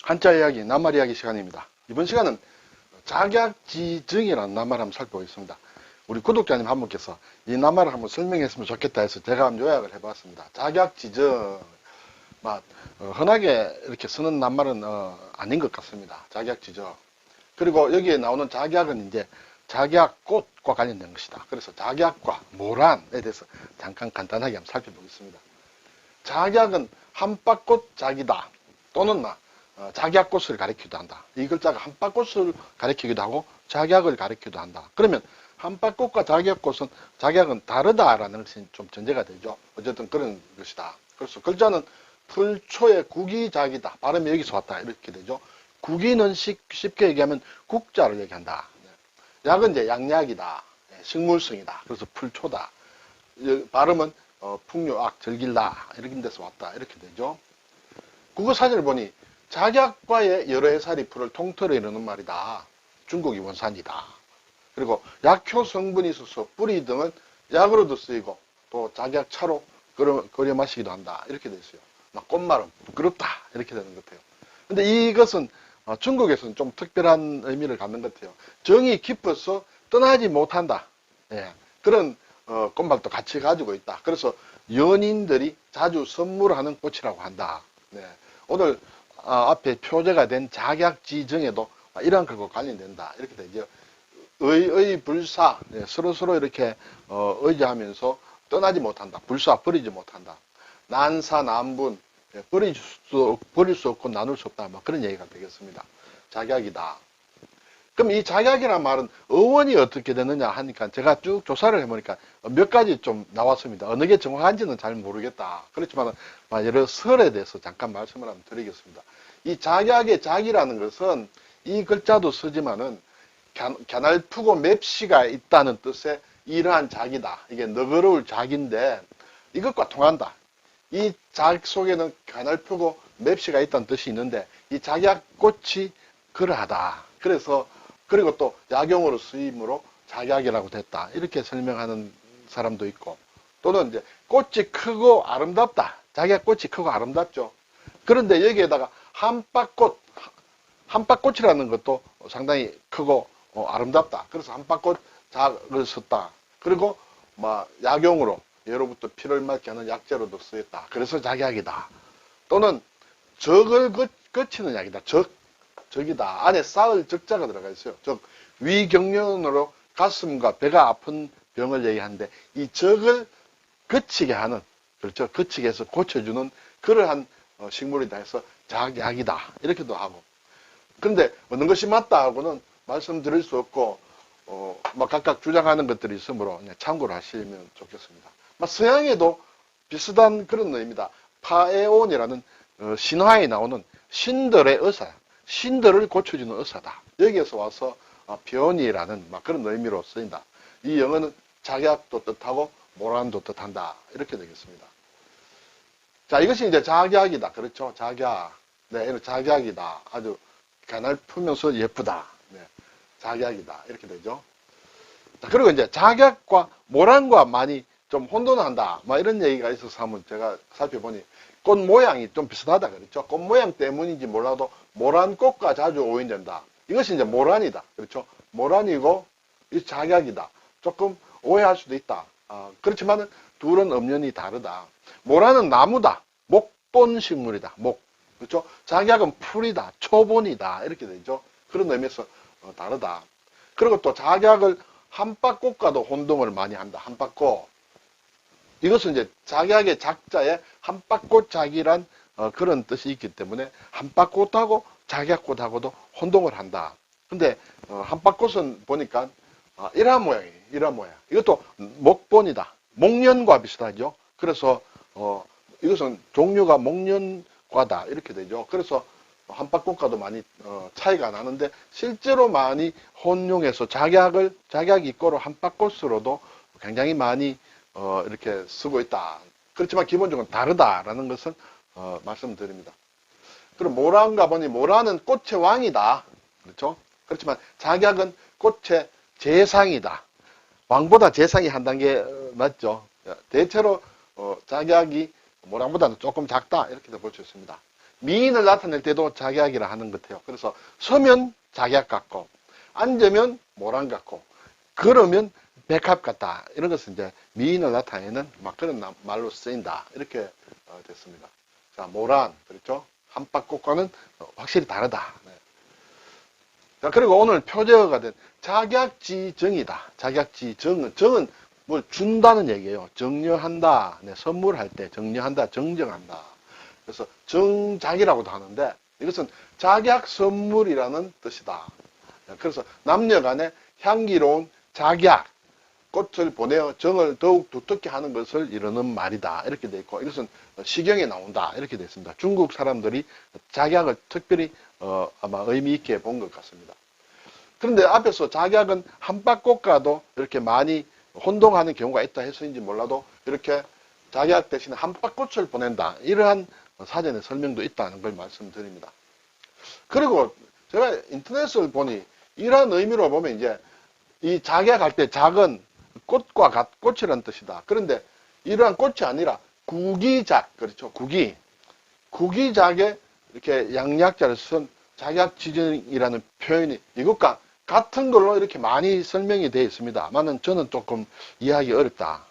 한자 이야기, 낱말 이야기 시간입니다. 이번 시간은 작약지증이라는 낱말을 한번 살펴보겠습니다. 우리 구독자님 한 분께서 이 낱말을 한번 설명했으면 좋겠다 해서 제가 한번 요약을 해봤습니다. 작약지증, 흔하게 이렇게 쓰는 낱말은 아닌 것 같습니다. 작약지증. 그리고 여기에 나오는 작약은 이제 작약꽃과 관련된 것이다. 그래서 작약과 모란에 대해서 잠깐 간단하게 한번 살펴보겠습니다. 작약은 한박꽃 작이다 또는 작약꽃을 가리키기도 한다. 이 글자가 한박꽃을 가리키기도 하고 작약을 가리키기도 한다. 그러면 한박꽃과 작약은 다르다라는 것이 좀 전제가 되죠. 어쨌든 그런 것이다. 그래서 글자는 풀초의 국이작이다. 발음이 여기서 왔다. 이렇게 되죠. 국이는 쉽게 얘기하면 국자를 얘기한다. 약은 이제 양약이다. 식물성이다. 그래서 풀초다. 발음은 풍요악, 즐길다. 이런 데서 왔다. 이렇게 되죠. 국어사전을 보니 작약과의 여러 해살이 풀을 통틀어 이루는 말이다. 중국이 원산이다. 그리고 약효 성분이 있어서 뿌리 등은 약으로도 쓰이고 또 작약차로 끓여 마시기도 한다. 이렇게 돼 있어요. 꽃말은 부끄럽다. 이렇게 되는 것 같아요. 근데 이것은 중국에서는 좀 특별한 의미를 갖는 것 같아요. 정이 깊어서 떠나지 못한다. 예, 그런 꽃말도 같이 가지고 있다. 그래서 연인들이 자주 선물하는 꽃이라고 한다. 네, 오늘 앞에 표제가 된 작약지정에도 이러한 것과 관련된다. 이렇게 되죠. 의불사, 네, 서로 이렇게 의지하면서 떠나지 못한다. 불사, 버리지 못한다. 난사난분, 네, 버릴 수 없고 나눌 수 없다. 그런 얘기가 되겠습니다. 작약이다. 그럼 이 작약이라는 말은 어원이 어떻게 되느냐 하니까 제가 쭉 조사를 해보니까 몇 가지 좀 나왔습니다. 어느 게 정확한지는 잘 모르겠다. 그렇지만 여러 설에 대해서 잠깐 말씀을 한번 드리겠습니다. 이 작약의 작이라는 것은 이 글자도 쓰지만은 갸날프고 맵시가 있다는 뜻의 이러한 작이다. 이게 너그러울 작인데 이것과 통한다. 이 작 속에는 갸날프고 맵시가 있다는 뜻이 있는데 이 작약꽃이 그러하다. 그래서 그리고 또 약용어로 쓰임으로 작약이라고 됐다. 이렇게 설명하는 사람도 있고 또는 이제 꽃이 크고 아름답다. 작약꽃이 크고 아름답죠. 그런데 여기에다가 한박꽃이라는 것도 상당히 크고 아름답다. 그래서 한박꽃 작을 썼다. 그리고 약용으로 예로부터 피를 맑게 하는 약재로도 쓰였다. 그래서 작약이다. 또는 적을 거치는 약이다. 적이다. 안에 쌓을 적자가 들어가 있어요. 즉 위경련으로 가슴과 배가 아픈 병을 얘기하는데 이 적을 거치게 하는, 그렇죠. 거치게 해서 고쳐주는 그러한 식물이다 해서 작약이다. 이렇게도 하고. 그런데 어느 것이 맞다 하고는 말씀드릴 수 없고 각각 주장하는 것들이 있으므로 참고를 하시면 좋겠습니다. 서양에도 비슷한 그런 의미다. 파에온이라는 신화에 나오는 신들의 의사, 신들을 고쳐주는 의사다. 여기에서 와서 변이라는 그런 의미로 쓰인다. 이 영어는 작약도 뜻하고 모란도 뜻한다. 이렇게 되겠습니다. 자, 이것이 이제 작약이다. 그렇죠? 작약. 네, 이런 작약이다. 아주 가날프면서 예쁘다. 네, 작약이다. 이렇게 되죠. 자, 그리고 이제 작약과 모란과 많이 좀 혼돈한다. 이런 얘기가 있어서 한번 제가 살펴보니 꽃 모양이 좀 비슷하다. 그렇죠? 꽃 모양 때문인지 몰라도 모란꽃과 자주 오인된다. 이것이 이제 모란이다. 그렇죠? 모란이고 이 작약이다. 조금 오해할 수도 있다. 그렇지만 둘은 엄연히 다르다. 모란은 나무다. 목본 식물이다. 목. 그렇죠? 작약은 풀이다. 초본이다. 이렇게 되죠. 그런 의미에서 다르다. 그리고 또 작약을 한박꽃과도 혼동을 많이 한다. 한박꽃. 이것은 이제 작약의 작자에 한박꽃작이란 그런 뜻이 있기 때문에 한박꽃하고 작약꽃하고도 혼동을 한다. 근데 한박꽃은 보니까 이러한 모양이에요. 이러한 모양. 이것도 목본이다. 목련과 비슷하죠. 그래서 이것은 종류가 목련과다. 이렇게 되죠. 그래서 한박꽃과도 많이 차이가 나는데 실제로 많이 혼용해서 작약 이꼬로 한박꽃으로도 굉장히 많이 이렇게 쓰고 있다. 그렇지만 기본적으로 다르다라는 것을 말씀드립니다. 그럼 모란가 보니 모란은 꽃의 왕이다. 그렇죠? 그렇지만 작약은 꽃의 재상이다. 왕보다 재상이 한 단계 맞죠? 대체로 작약이 모란보다는 조금 작다. 이렇게 볼 수 있습니다. 미인을 나타낼 때도 작약이라 하는 것 같아요. 그래서 서면 작약 같고, 앉으면 모란 같고, 걸으면 백합 같다. 이런 것은 이제 미인을 나타내는 막 그런 말로 쓰인다. 이렇게 됐습니다. 자, 모란, 그렇죠? 한박꽃과는 확실히 다르다. 네. 자, 그리고 오늘 표제어가 된 작약지정이다. 정은 뭘 준다는 얘기예요. 정려한다. 네, 선물할 때 정려한다, 정정한다. 그래서 정작이라고도 하는데 이것은 작약 선물이라는 뜻이다. 그래서 남녀 간에 향기로운 작약, 꽃을 보내어 정을 더욱 두텁게 하는 것을 이루는 말이다. 이렇게 돼 있고 이것은 시경에 나온다. 이렇게 돼 있습니다. 중국 사람들이 작약을 특별히 아마 의미 있게 본 것 같습니다. 그런데 앞에서 작약은 한박꽃과도 이렇게 많이 혼동하는 경우가 있다 해서인지 몰라도 이렇게 작약 대신에 한박꽃을 보낸다. 이러한 사전의 설명도 있다는 걸 말씀드립니다. 그리고 제가 인터넷을 보니 이러한 의미로 보면 이제 이 작약할 때 작은 꽃과 꽃이라는 뜻이다. 그런데 이러한 꽃이 아니라 구기작, 그렇죠? 구기작에 이렇게 양약자를 쓴 작약지정이라는 표현이 이것과 같은 걸로 이렇게 많이 설명이 되어 있습니다만은 저는 조금 이해하기 어렵다.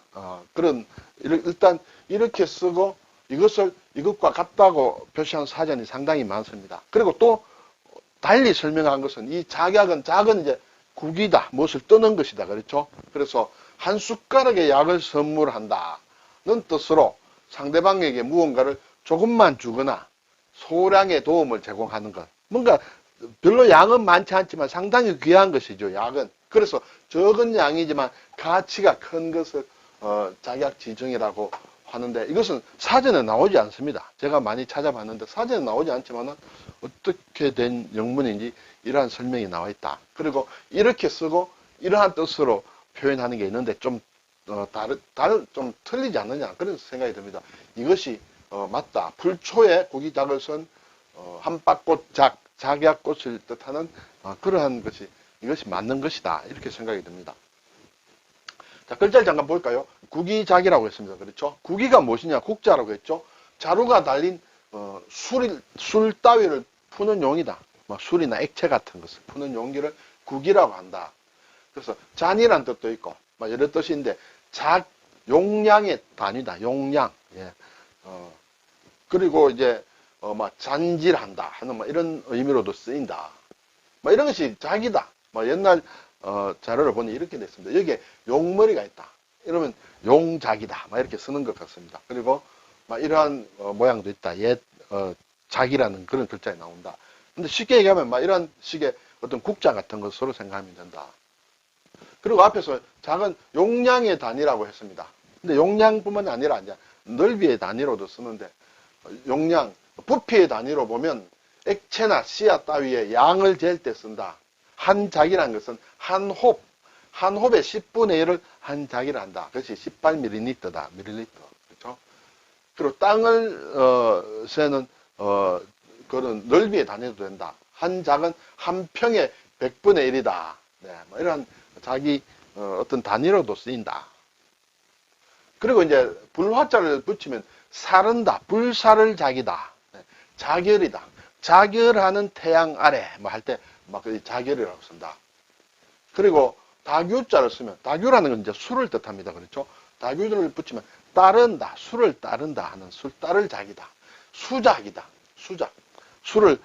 일단 이렇게 쓰고 이것과 같다고 표시한 사전이 상당히 많습니다. 그리고 또 달리 설명한 것은 이 작약은 작은 이제 국이다. 무엇을 뜨는 것이다. 그렇죠? 그래서 한 숟가락의 약을 선물한다는 뜻으로 상대방에게 무언가를 조금만 주거나 소량의 도움을 제공하는 것. 뭔가 별로 양은 많지 않지만 상당히 귀한 것이죠. 약은. 그래서 적은 양이지만 가치가 큰 것을 작약지정이라고 하는데 이것은 사전에 나오지 않습니다. 제가 많이 찾아봤는데 사전에 나오지 않지만 어떻게 된 영문인지 이러한 설명이 나와 있다. 그리고 이렇게 쓰고 이러한 뜻으로 표현하는 게 있는데 좀 좀 틀리지 않느냐 그런 생각이 듭니다. 이것이 맞다. 불초에 구기작을 쓴 한박꽃 작약꽃을 뜻하는 그러한 것이 이것이 맞는 것이다. 이렇게 생각이 듭니다. 자, 글자를 잠깐 볼까요? 구기작이라고 했습니다. 그렇죠? 구기가 무엇이냐? 국자라고 했죠? 자루가 달린 술 따위를 푸는 용이다. 막 술이나 액체 같은 것을 푸는 용기를 구기라고 한다. 그래서 잔이란 뜻도 있고 막 여러 뜻인데 용량의 단위다. 용량. 예. 그리고 이제 막 잔질한다 하는 막 이런 의미로도 쓰인다. 막 이런 것이 작이다. 막 옛날 자료를 보니 이렇게 됐습니다. 여기에 용머리가 있다. 이러면 용작이다. 막 이렇게 쓰는 것 같습니다. 그리고 막 이러한 모양도 있다. 작이라는 그런 글자에 나온다. 근데 쉽게 얘기하면 막 이런 식의 어떤 국자 같은 것으로 생각하면 된다. 그리고 앞에서 작은 용량의 단위라고 했습니다. 근데 용량뿐만 아니라 이제 넓이의 단위로도 쓰는데 용량, 부피의 단위로 보면 액체나 씨앗 따위의 양을 잴 때 쓴다. 한 작이라는 것은 한 홉의 10분의 1을 한 작이라 한다. 그것이 18ml다. 밀리리터. 그렇죠? 그리고 땅을 세는 그런 넓이의 단위도 된다. 한 작은 한 평의 100분의 1이다. 네, 뭐 이런 자기 어떤 단위로도 쓰인다. 그리고 이제 불화자를 붙이면 사른다. 불사를 작이다. 네, 자결이다. 자결하는 태양 아래 뭐 할 때 막 자결이라고 쓴다. 그리고 다규자를 쓰면 다규라는 건 이제 술을 뜻합니다. 그렇죠? 다규를 붙이면 따른다. 술을 따른다 하는 술 따를 작이다. 수작이다. 수작. 술을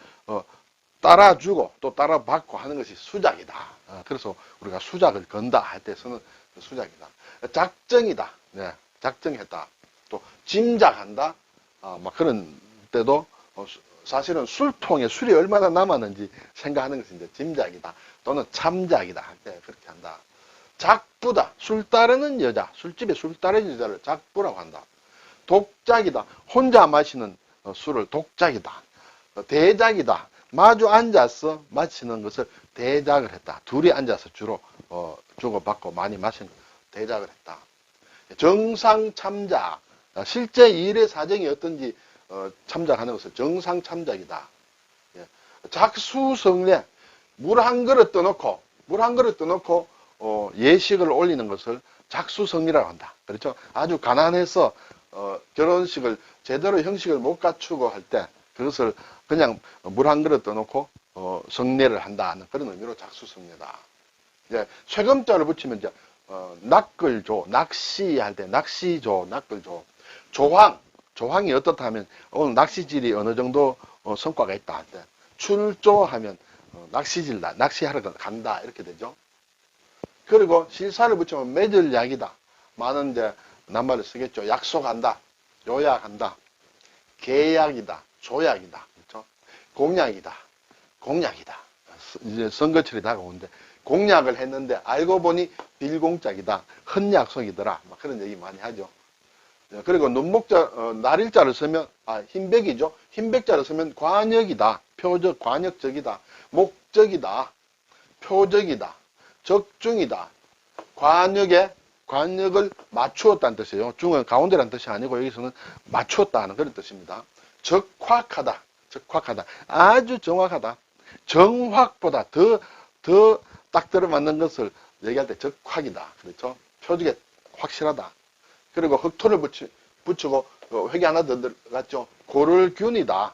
따라주고 또 따라받고 하는 것이 수작이다. 그래서 우리가 수작을 건다 할 때 쓰는 수작이다. 작정이다. 네, 작정했다. 또 짐작한다. 막 그런 때도 사실은 술통에 술이 얼마나 남았는지 생각하는 것이 이제 짐작이다. 또는 참작이다 할 때 그렇게 한다. 작부다. 술 따르는 여자. 술집에 술 따르는 여자를 작부라고 한다. 독작이다. 혼자 마시는 술을 독작이다. 대작이다. 마주 앉아서 마시는 것을 대작을 했다. 둘이 앉아서 주로 주고받고 많이 마시는 대작을 했다. 정상참작. 실제 일의 사정이 어떤지 참작하는 것을 정상참작이다. 작수성례. 물 한 그릇 떠놓고 예식을 올리는 것을 작수성리라고 한다. 그렇죠? 아주 가난해서 결혼식을 제대로 형식을 못 갖추고 할 때 그것을 그냥 물 한 그릇 떠놓고 성례를 한다는 그런 의미로 작수성례다. 이제 쇠금자를 붙이면 이제 낚을조, 낚시할 때 낚시조, 낚을조. 조항이 어떻다 하면 오늘 낚시질이 어느 정도 성과가 있다 할 때, 출조하면 낚시질다, 낚시하러 간다 이렇게 되죠. 그리고 실사를 붙이면 맺을 약이다. 많은 이제 낱말을 쓰겠죠. 약속한다, 요약한다, 계약이다, 조약이다, 그렇죠? 공약이다, 공약이다. 이제 선거철이 다가오는데 공약을 했는데 알고 보니 빌공짝이다, 헛약속이더라. 막 그런 얘기 많이 하죠. 그리고 눈목자, 날일자를 쓰면, 흰백이죠. 흰백자를 쓰면 관역이다. 표적, 관역적이다. 목적이다. 표적이다. 적중이다. 관역을 맞추었다는 뜻이에요. 중은 가운데라는 뜻이 아니고 여기서는 맞추었다는 그런 뜻입니다. 적확하다. 적확하다. 아주 정확하다. 정확보다 더 딱 들어맞는 것을 얘기할 때 적확이다. 그렇죠? 표적에 확실하다. 그리고 흑토를 붙이고 획이 하나 더 들어갔죠. 고를균이다.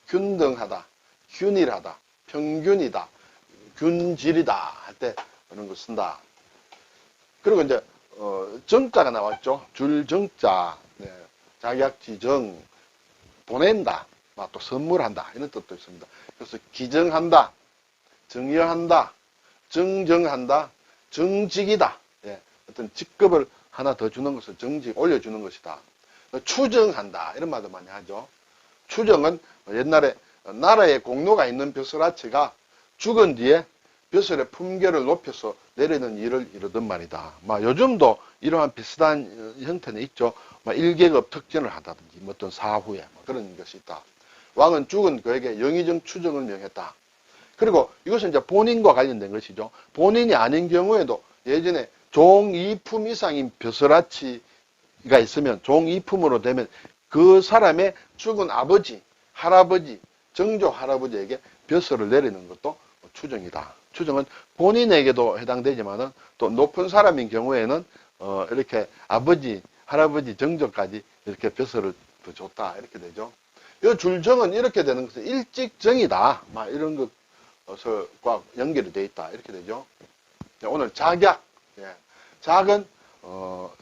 균등하다. 균일하다. 평균이다. 균질이다. 할 때 그런 거 쓴다. 그리고 이제 정자가 나왔죠. 줄정자. 네. 자격지정. 보낸다. 또 선물한다. 이런 뜻도 있습니다. 그래서 기정한다. 정여한다. 정정한다. 정직이다. 예. 어떤 직급을 하나 더 주는 것을 정직 올려주는 것이다. 추정한다. 이런 말도 많이 하죠. 추정은 옛날에 나라에 공로가 있는 벼슬아치가 죽은 뒤에 벼슬의 품계를 높여서 내리는 일을 이루던 말이다. 요즘도 이러한 비슷한 형태는 있죠. 일계급 특전을 한다든지 어떤 사후에 그런 것이 있다. 왕은 죽은 그에게 영의정 추정을 명했다. 그리고 이것은 이제 본인과 관련된 것이죠. 본인이 아닌 경우에도 예전에 종이품 이상인 벼슬아치가 있으면 종이품으로 되면 그 사람의 죽은 아버지, 할아버지, 정조 할아버지에게 벼슬을 내리는 것도 추정이다. 추정은 본인에게도 해당되지만은 또 높은 사람인 경우에는 이렇게 아버지, 할아버지, 정조까지 이렇게 벼슬을 더 줬다 이렇게 되죠. 이 줄정은 이렇게 되는 것은 일직정이다. 이런 것과 연결이 되어 있다 이렇게 되죠. 오늘 작약. 예. 작은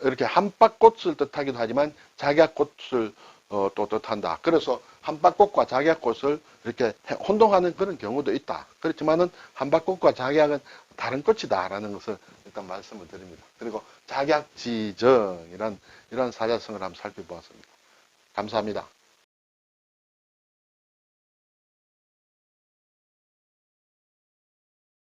이렇게 한박꽃을 뜻하기도 하지만 작약꽃을 또 뜻한다. 그래서 한박꽃과 작약꽃을 이렇게 혼동하는 그런 경우도 있다. 그렇지만은 한박꽃과 작약은 다른 꽃이다라는 것을 일단 말씀을 드립니다. 그리고 작약지정 이런 사자성을 한번 살펴보았습니다. 감사합니다.